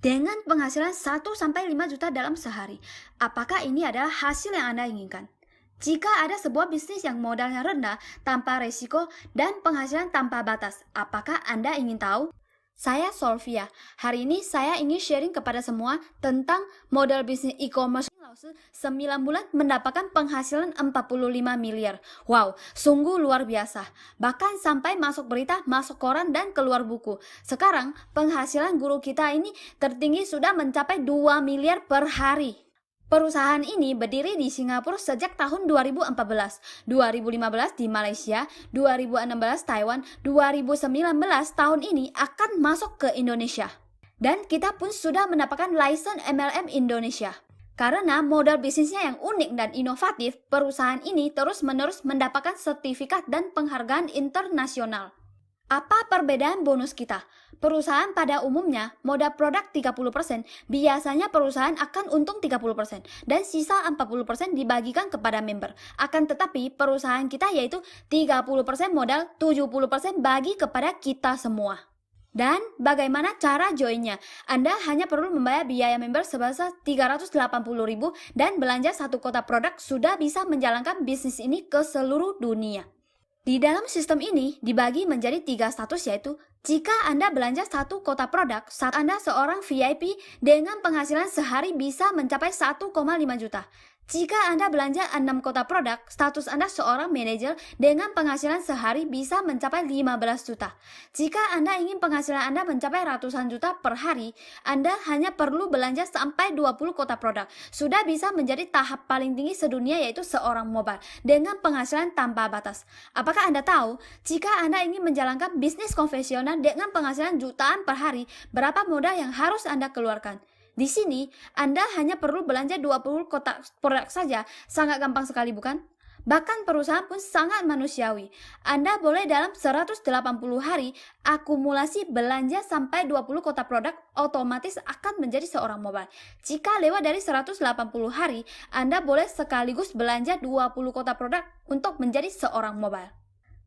dengan penghasilan 1-5 juta dalam sehari. Apakah ini adalah hasil yang Anda inginkan? Jika ada sebuah bisnis yang modalnya rendah, tanpa resiko, dan penghasilan tanpa batas, apakah Anda ingin tahu? Saya Solvia. Hari ini saya ingin sharing kepada semua tentang model bisnis e-commerce 9 bulan mendapatkan penghasilan 45 miliar. Wow, sungguh luar biasa. Bahkan sampai masuk berita, masuk koran, dan keluar buku. Sekarang penghasilan guru kita ini tertinggi sudah mencapai 2 miliar per hari. Perusahaan ini berdiri di Singapura sejak tahun 2014, 2015 di Malaysia, 2016 Taiwan, 2019 tahun ini akan masuk ke Indonesia. Dan kita pun sudah mendapatkan license MLM Indonesia. Karena modal bisnisnya yang unik dan inovatif, perusahaan ini terus-menerus mendapatkan sertifikat dan penghargaan internasional. Apa perbedaan bonus kita? Perusahaan pada umumnya modal produk 30%, biasanya perusahaan akan untung 30% dan sisa 40% dibagikan kepada member. Akan tetapi perusahaan kita yaitu 30% modal, 70% bagi kepada kita semua. Dan bagaimana cara joinnya? Anda hanya perlu membayar biaya member sebesar 380.000 dan belanja satu kotak produk sudah bisa menjalankan bisnis ini ke seluruh dunia. Di dalam sistem ini dibagi menjadi 3 status, yaitu jika Anda belanja satu kotak produk saat Anda seorang VIP dengan penghasilan sehari bisa mencapai 1,5 juta. Jika Anda belanja 6 kotak produk, status Anda seorang manajer dengan penghasilan sehari bisa mencapai 15 juta. Jika Anda ingin penghasilan Anda mencapai ratusan juta per hari, Anda hanya perlu belanja sampai 20 kotak produk. Sudah bisa menjadi tahap paling tinggi sedunia, yaitu seorang mobile dengan penghasilan tanpa batas. Apakah Anda tahu, jika Anda ingin menjalankan bisnis konvensional dengan penghasilan jutaan per hari, berapa modal yang harus Anda keluarkan? Di sini, Anda hanya perlu belanja 20 kotak produk saja. Sangat gampang sekali, bukan? Bahkan perusahaan pun sangat manusiawi. Anda boleh dalam 180 hari akumulasi belanja sampai 20 kotak produk, otomatis akan menjadi seorang mobile. Jika lewat dari 180 hari, Anda boleh sekaligus belanja 20 kotak produk untuk menjadi seorang mobile.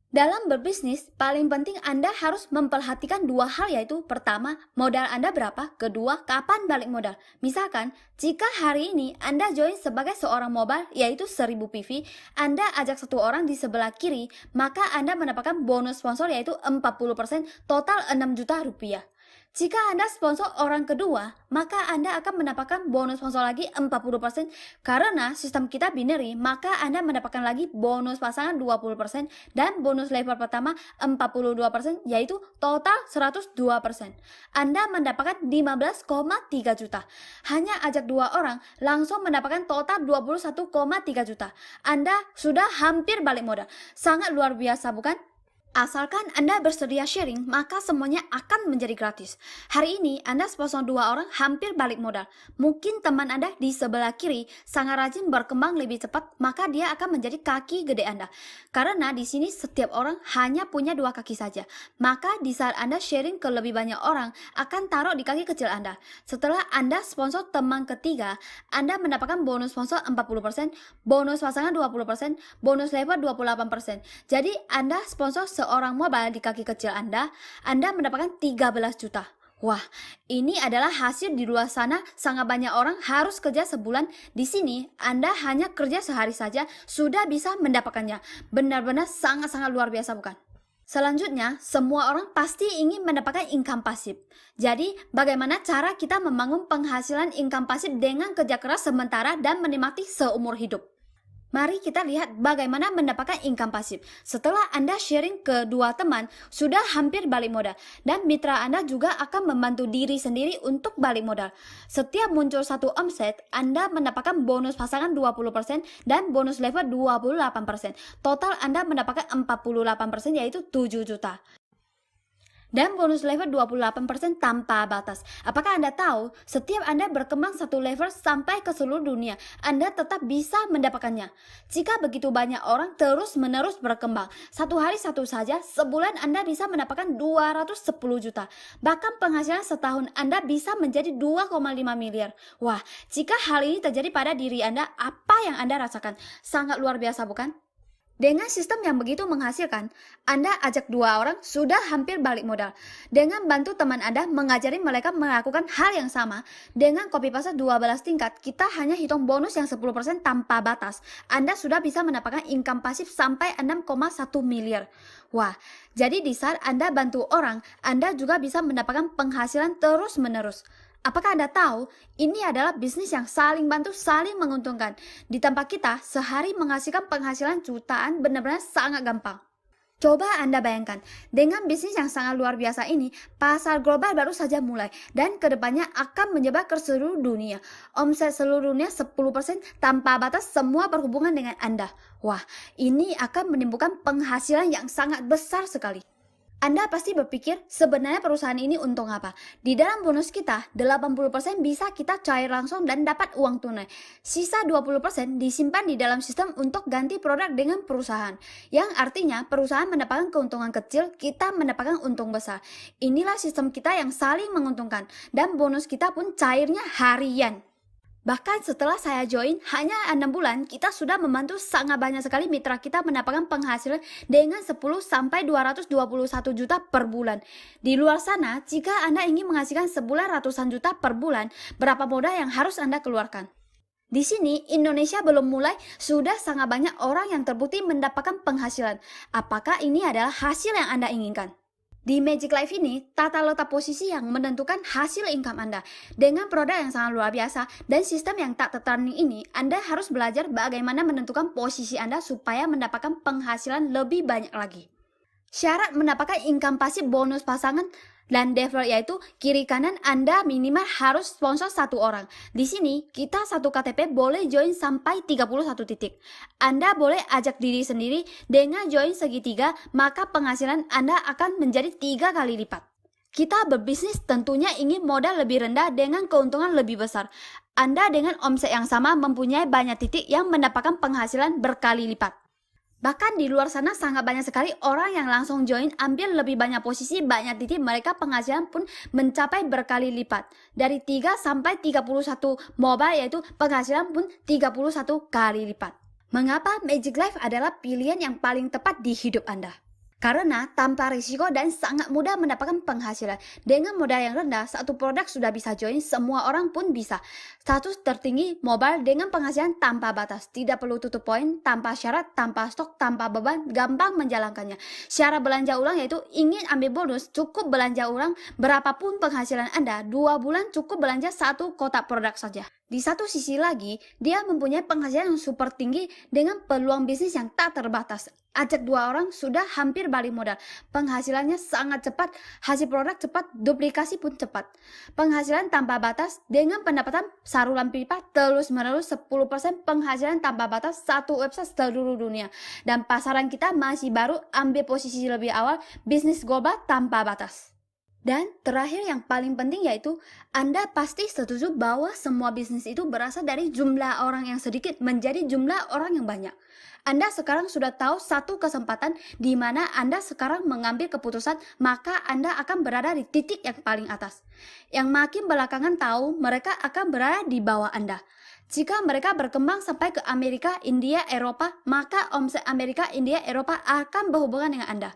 Dalam berbisnis, paling penting Anda harus memperhatikan dua hal, yaitu pertama, modal Anda berapa, kedua, kapan balik modal. Misalkan, jika hari ini Anda join sebagai seorang mobile, yaitu 1000 PV, Anda ajak satu orang di sebelah kiri, maka Anda mendapatkan bonus sponsor yaitu 40%, total 6 juta rupiah. Jika Anda sponsor orang kedua, maka Anda akan mendapatkan bonus sponsor lagi 40%. Karena sistem kita binary, maka Anda mendapatkan lagi bonus pasangan 20% dan bonus level pertama 42%, yaitu total 102%. Anda mendapatkan 15,3 juta. Hanya ajak dua orang, langsung mendapatkan total 21,3 juta. Anda sudah hampir balik modal. Sangat luar biasa, bukan? Asalkan Anda bersedia sharing, maka semuanya akan menjadi gratis. Hari ini Anda sponsor dua orang hampir balik modal. Mungkin teman Anda di sebelah kiri sangat rajin berkembang lebih cepat, maka dia akan menjadi kaki gede Anda. Karena di sini setiap orang hanya punya 2 kaki saja. Maka di saat Anda sharing ke lebih banyak orang, akan taruh di kaki kecil Anda. Setelah Anda sponsor teman ketiga, Anda mendapatkan bonus sponsor 40%, bonus pasangan 20%, bonus level 28%. Jadi Anda sponsor seorang mobile di kaki kecil Anda mendapatkan 13 juta. Wah, ini adalah hasil di luar sana sangat banyak orang harus kerja sebulan. Di sini, Anda hanya kerja sehari saja sudah bisa mendapatkannya. Benar-benar sangat-sangat luar biasa, bukan? Selanjutnya, semua orang pasti ingin mendapatkan income pasif. Jadi, bagaimana cara kita membangun penghasilan income pasif dengan kerja keras sementara dan menikmati seumur hidup? Mari kita lihat bagaimana mendapatkan income pasif. Setelah Anda sharing ke dua teman, sudah hampir balik modal. Dan mitra Anda juga akan membantu diri sendiri untuk balik modal. Setiap muncul satu omset, Anda mendapatkan bonus pasangan 20% dan bonus level 28%. Total Anda mendapatkan 48%, yaitu 7 juta. Dan bonus level 28% tanpa batas. Apakah Anda tahu, setiap Anda berkembang satu level sampai ke seluruh dunia, Anda tetap bisa mendapatkannya. Jika begitu banyak orang terus-menerus berkembang, satu hari satu saja, sebulan Anda bisa mendapatkan 210 juta. Bahkan penghasilan setahun Anda bisa menjadi 2,5 miliar. Wah, jika hal ini terjadi pada diri Anda, apa yang Anda rasakan? Sangat luar biasa, bukan? Dengan sistem yang begitu menghasilkan, Anda ajak dua orang sudah hampir balik modal. Dengan bantu teman Anda mengajari mereka melakukan hal yang sama, dengan copy paste 12 tingkat, kita hanya hitung bonus yang 10% tanpa batas. Anda sudah bisa mendapatkan income pasif sampai 6,1 miliar. Wah, jadi di saat Anda bantu orang, Anda juga bisa mendapatkan penghasilan terus-menerus. Apakah Anda tahu, ini adalah bisnis yang saling bantu, saling menguntungkan. Di tempat kita, sehari menghasilkan penghasilan jutaan benar-benar sangat gampang. Coba Anda bayangkan, dengan bisnis yang sangat luar biasa ini, pasar global baru saja mulai, dan kedepannya akan menyebar ke seluruh dunia. Omset seluruh dunia 10% tanpa batas, semua berhubungan dengan Anda. Wah, ini akan menimbulkan penghasilan yang sangat besar sekali. Anda pasti berpikir, sebenarnya perusahaan ini untung apa? Di dalam bonus kita, 80% bisa kita cair langsung dan dapat uang tunai. Sisa 20% disimpan di dalam sistem untuk ganti produk dengan perusahaan. Yang artinya, perusahaan mendapatkan keuntungan kecil, kita mendapatkan untung besar. Inilah sistem kita yang saling menguntungkan. Dan bonus kita pun cairnya harian. Bahkan setelah saya join, hanya 6 bulan, kita sudah membantu sangat banyak sekali mitra kita mendapatkan penghasilan dengan 10-221 juta per bulan. Di luar sana, jika Anda ingin menghasilkan sebulan ratusan juta per bulan, berapa modal yang harus Anda keluarkan? Di sini, Indonesia belum mulai, sudah sangat banyak orang yang terbukti mendapatkan penghasilan. Apakah ini adalah hasil yang Anda inginkan? Di Magic Life ini, tata letak posisi yang menentukan hasil income Anda. Dengan produk yang sangat luar biasa dan sistem yang tak tertanding ini, Anda harus belajar bagaimana menentukan posisi Anda supaya mendapatkan penghasilan lebih banyak lagi. Syarat mendapatkan income pasif bonus pasangan dan default yaitu kiri kanan Anda minimal harus sponsor satu orang. Di sini kita satu KTP boleh join sampai 31 titik. Anda boleh ajak diri sendiri dengan join segitiga, maka penghasilan Anda akan menjadi 3 kali lipat. Kita berbisnis tentunya ingin modal lebih rendah dengan keuntungan lebih besar. Anda dengan omset yang sama mempunyai banyak titik yang mendapatkan penghasilan berkali lipat. Bahkan di luar sana sangat banyak sekali orang yang langsung join ambil lebih banyak posisi, banyak titik, mereka penghasilan pun mencapai berkali lipat. Dari 3 sampai 31 mobile yaitu penghasilan pun 31 kali lipat. Mengapa Magic Life adalah pilihan yang paling tepat di hidup Anda? Karena tanpa risiko dan sangat mudah mendapatkan penghasilan. Dengan modal yang rendah, satu produk sudah bisa join, semua orang pun bisa. Status tertinggi mobile dengan penghasilan tanpa batas. Tidak perlu tutup poin, tanpa syarat, tanpa stok, tanpa beban, gampang menjalankannya. Syarat belanja ulang yaitu ingin ambil bonus, cukup belanja ulang berapapun penghasilan Anda, 2 bulan cukup belanja satu kotak produk saja. Di satu sisi lagi, dia mempunyai penghasilan yang super tinggi dengan peluang bisnis yang tak terbatas. Ajak 2 orang sudah hampir balik modal. Penghasilannya sangat cepat, hasil produk cepat, duplikasi pun cepat. Penghasilan tanpa batas dengan pendapatan saluran pipa terus-menerus 10% penghasilan tanpa batas satu website seluruh dunia. Dan pasaran kita masih baru, ambil posisi lebih awal, bisnis global tanpa batas. Dan terakhir yang paling penting yaitu Anda pasti setuju bahwa semua bisnis itu berasal dari jumlah orang yang sedikit menjadi jumlah orang yang banyak. Anda sekarang sudah tahu satu kesempatan di mana Anda sekarang mengambil keputusan, maka Anda akan berada di titik yang paling atas. Yang makin belakangan tahu mereka akan berada di bawah Anda. Jika mereka berkembang sampai ke Amerika, India, Eropa, maka omset Amerika, India, Eropa akan berhubungan dengan Anda.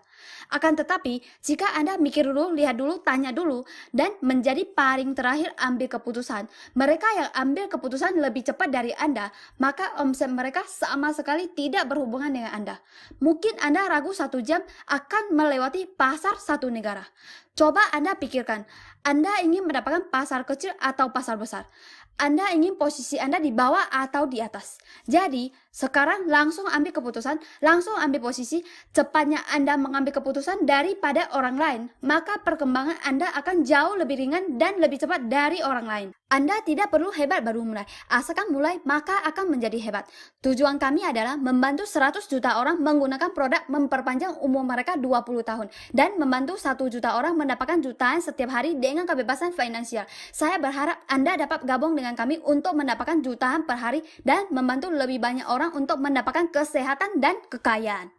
Akan tetapi, jika Anda mikir dulu, lihat dulu, tanya dulu, dan menjadi paling terakhir ambil keputusan, mereka yang ambil keputusan lebih cepat dari Anda, maka omset mereka sama sekali tidak berhubungan dengan Anda. Mungkin Anda ragu 1 jam akan melewati pasar satu negara. Coba Anda pikirkan, Anda ingin mendapatkan pasar kecil atau pasar besar? Anda ingin posisi Anda di bawah atau di atas? Jadi, sekarang langsung ambil keputusan, langsung ambil posisi, cepatnya Anda mengambil keputusan daripada orang lain, maka perkembangan Anda akan jauh lebih ringan dan lebih cepat dari orang lain. Anda tidak perlu hebat baru mulai, asalkan mulai maka akan menjadi hebat. Tujuan kami adalah membantu 100 juta orang menggunakan produk memperpanjang umur mereka 20 tahun dan membantu 1 juta orang mendapatkan jutaan setiap hari dengan kebebasan finansial. Saya berharap Anda dapat gabung dengan kami untuk mendapatkan jutaan per hari dan membantu lebih banyak orang untuk mendapatkan kesehatan dan kekayaan.